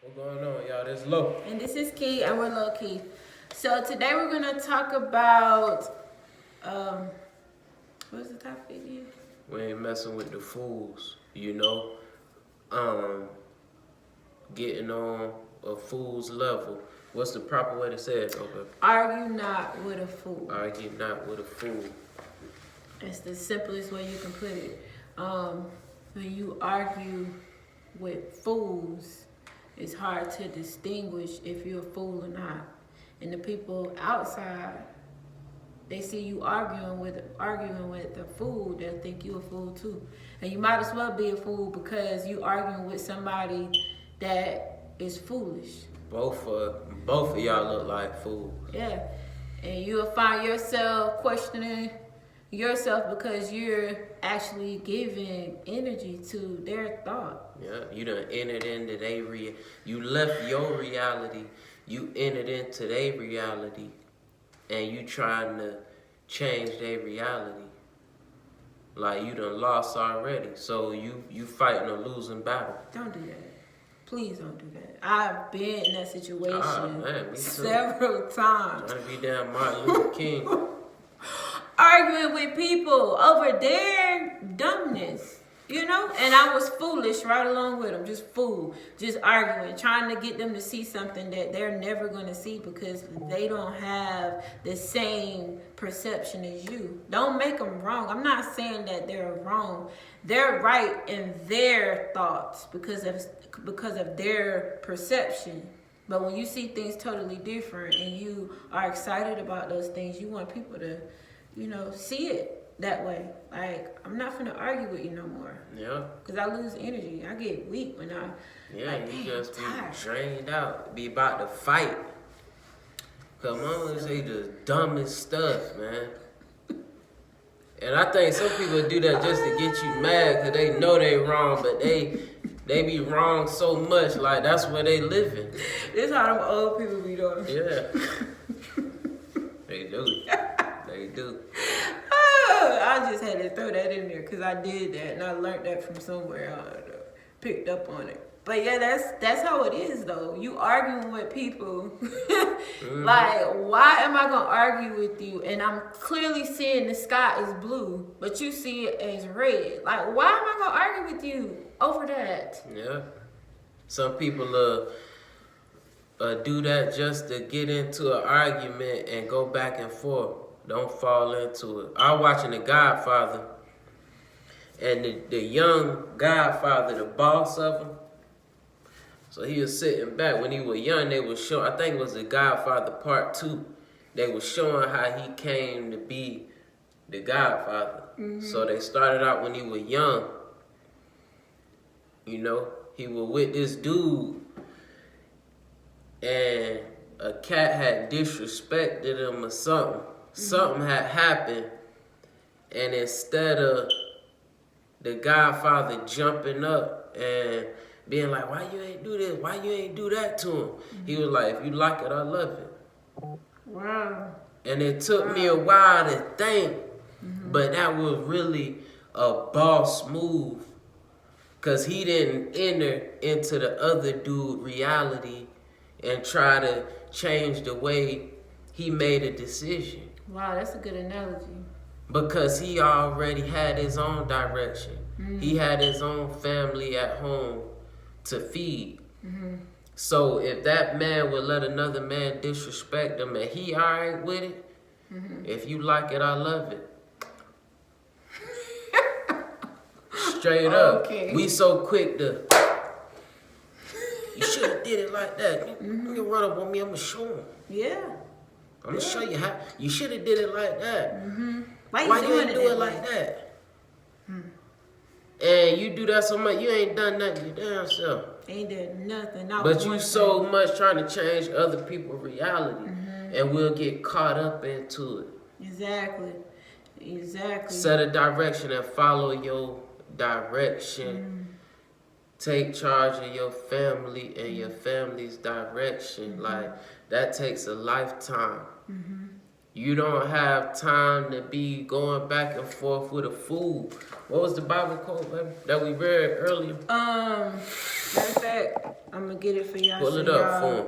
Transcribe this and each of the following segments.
What's going on, y'all? This Low. And this is Key, and we're Low Key. So today we're gonna talk about what's the topic again? We ain't messing with the fools, getting on a fool's level. What's the proper way to say it, okay? Argue not with a fool. Argue not with a fool. That's the simplest way you can put it. When you argue with fools, it's hard to distinguish if you're a fool or not. And the people outside, they see you arguing with a fool, they'll think you a fool too. And you might as well be a fool because you arguing with somebody that is foolish. Both of y'all look like fools. Yeah. And you'll find yourself questioning yourself because you're actually giving energy to their thought. Yeah, you done entered into you left your reality, you entered into their reality, and you trying to change their reality. Like you done lost already, so you fighting a losing battle. Don't do that. Please don't do that. I've been in that situation Me several times. Trying to be damn Martin Luther King. Arguing with people over their dumbness, and I was foolish right along with them, just arguing, trying to get them to see something that they're never going to see because they don't have the same perception as you. Don't make them wrong. I'm not saying that they're wrong. They're right in their thoughts because of their perception. But when you see things totally different and you are excited about those things, you want people to see it that way. Like, I'm not finna argue with you no more. Yeah. Because I lose energy. I get weak when I... You just be drained out. Be about to fight. Cause mama say the dumbest stuff, man. And I think some people do that just to get you mad because they know they wrong, but they be wrong so much. Like, that's where they living. This how them old people be doing. Yeah. They do. They do. I just had to throw that in there because I did that and I learned that from somewhere. I picked up on it. But yeah, that's how it is though. You arguing with people. Like, why am I gonna argue with you? And I'm clearly seeing the sky is blue, but you see it as red. Like, why am I gonna argue with you over that? Yeah. Some people do that just to get into an argument and go back and forth. Don't fall into it. I was watching The Godfather, and the young Godfather, the boss of him, so he was sitting back. When he was young, they was showing, I think it was The Godfather Part 2, they was showing how he came to be the Godfather. Mm-hmm. So they started out when he was young. He was with this dude, and a cat had disrespected him or something. Something had happened, and instead of the Godfather jumping up and being like, why you ain't do this? Why you ain't do that to him? He was like, if you like it, I love it. Wow. And it took me a while to think, but that was really a boss move because he didn't enter into the other dude reality and try to change the way he made a decision. Wow, that's a good analogy. Because he already had his own direction. Mm-hmm. He had his own family at home to feed. Mm-hmm. So if that man would let another man disrespect him and he all right with it, if you like it, I love it. Straight up. We so quick to, you should have did it like that. You run up on me, I'm going to show him. Yeah. I'm going to show you how. You should have did it like that. Why you ain't do it like that? And you do that so much, you ain't done nothing to your damn self. Ain't done nothing. But you so much trying to change other people's reality. And we'll get caught up into it. Exactly. Set a direction and follow your direction. Take charge of your family and your family's direction. Like, that takes a lifetime. You don't have time to be going back and forth with a fool. What was the Bible quote, baby, that we read earlier? Matter of fact, I'm gonna get it for y'all. Pull it up for him.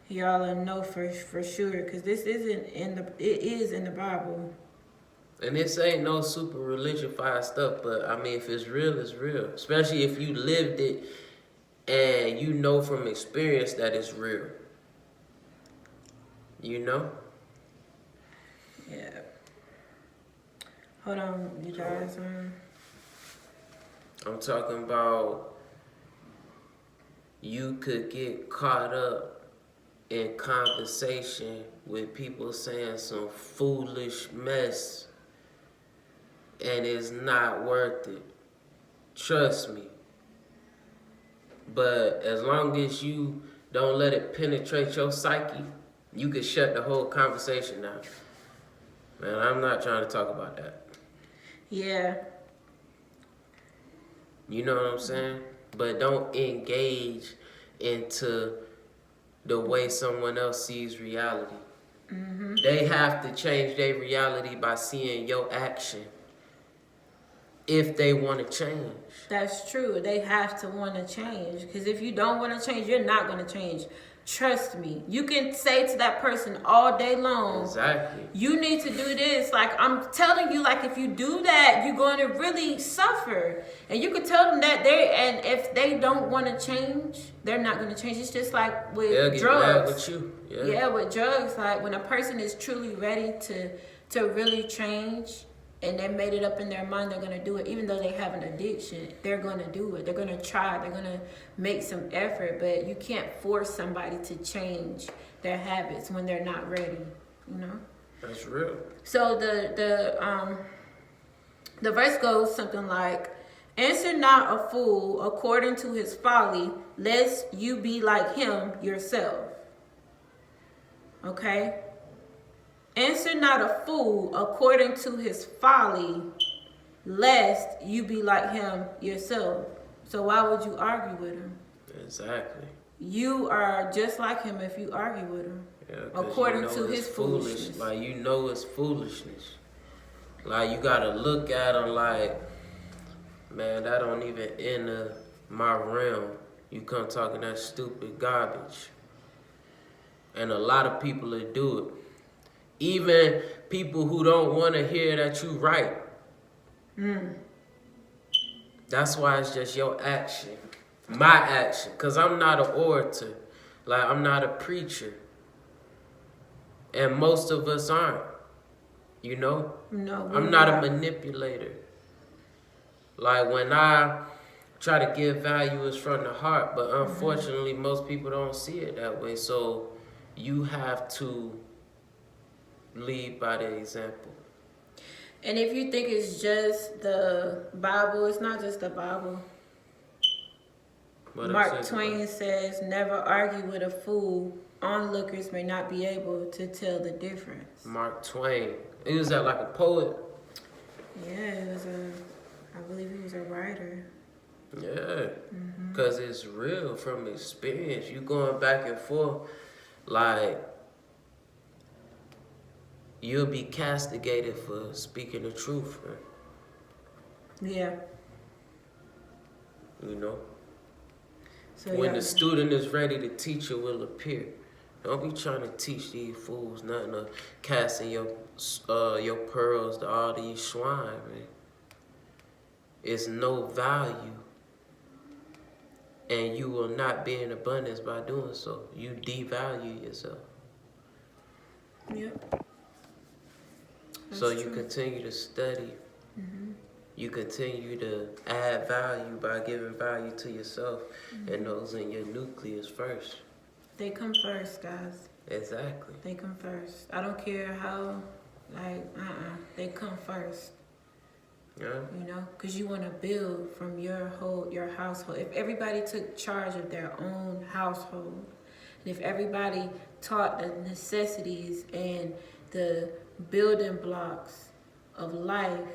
Y'all will know for sure, because it is in the Bible. And this ain't no super religious-fied stuff, but I mean, if it's real, it's real. Especially if you lived it and you know from experience that it's real. You know? Yeah. Hold on, you guys. I'm talking about you could get caught up in conversation with people saying some foolish mess and it's not worth it. Trust me. But as long as you don't let it penetrate your psyche, you can shut the whole conversation down. Man, I'm not trying to talk about that. Yeah. You know what I'm saying? But don't engage into the way someone else sees reality. Mm-hmm. They have to change their reality by seeing your action if they want to change. That's true. They have to want to change. Because if you don't want to change, you're not going to change. Trust me. You can say to that person all day long, Exactly. You need to do this. Like, I'm telling you, like, if you do that, you're going to really suffer. And you can tell them that and if they don't want to change, they're not going to change. It's just like with They'll get drugs. mad with you. Yeah, with drugs. Like, when a person is truly ready to really change, and they made it up in their mind they're going to do it, even though they have an addiction, they're going to do it. They're going to try. They're going to make some effort. But you can't force somebody to change their habits when they're not ready, you know? That's real. So the verse goes something like, answer not a fool according to his folly, lest you be like him yourself. Okay? Answer not a fool according to his folly, lest you be like him yourself. So why would you argue with him? Exactly. You are just like him if you argue with him. Yeah, according you know to his foolishness. Like, you know it's foolishness. Like, you gotta look at him like, man, that don't even enter my realm. You come talking that stupid garbage. And a lot of people that do it. Even people who don't want to hear that you right. That's why it's just your action. My action. Because I'm not an orator. Like, I'm not a preacher. And most of us aren't. You know? No, I'm not a manipulator. Like, when I try to give value, it's from the heart. But unfortunately, most people don't see it that way. So you have to lead by the example. And if you think it's just the Bible, it's not just the Bible. Mark Twain says, never argue with a fool. Onlookers may not be able to tell the difference. Mark Twain. He was that like a poet? Yeah, I believe he was a writer. Yeah. Because it's real from experience. You going back and forth, like, you'll be castigated for speaking the truth, man. Yeah. You know? So when the student is ready, the teacher will appear. Don't be trying to teach these fools nothing of casting your pearls to all these swine, man. It's no value. And you will not be in abundance by doing so. You devalue yourself. Yep. So you continue to study. You continue to add value by giving value to yourself and those in your nucleus first. They come first, guys. Exactly. They come first. I don't care how, they come first. Yeah. You know, because you want to build from your household. If everybody took charge of their own household, and if everybody taught the necessities and the building blocks of life,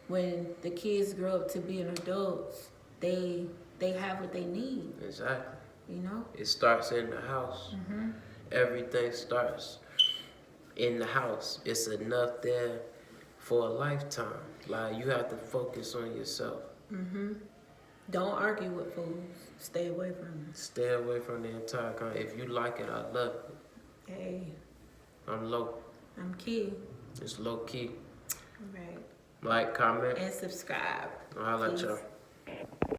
when the kids grow up to being adults, they have what they need. Exactly. You know? It starts in the house. Everything starts in the house. It's enough there for a lifetime. Like, you have to focus on yourself. Don't argue with fools. Stay away from them. Stay away from the entire If you like it, I love it. Hey, I'm low. I'm Key. It's low key. All right. Like, comment, And subscribe. I'll let Peace. y'all.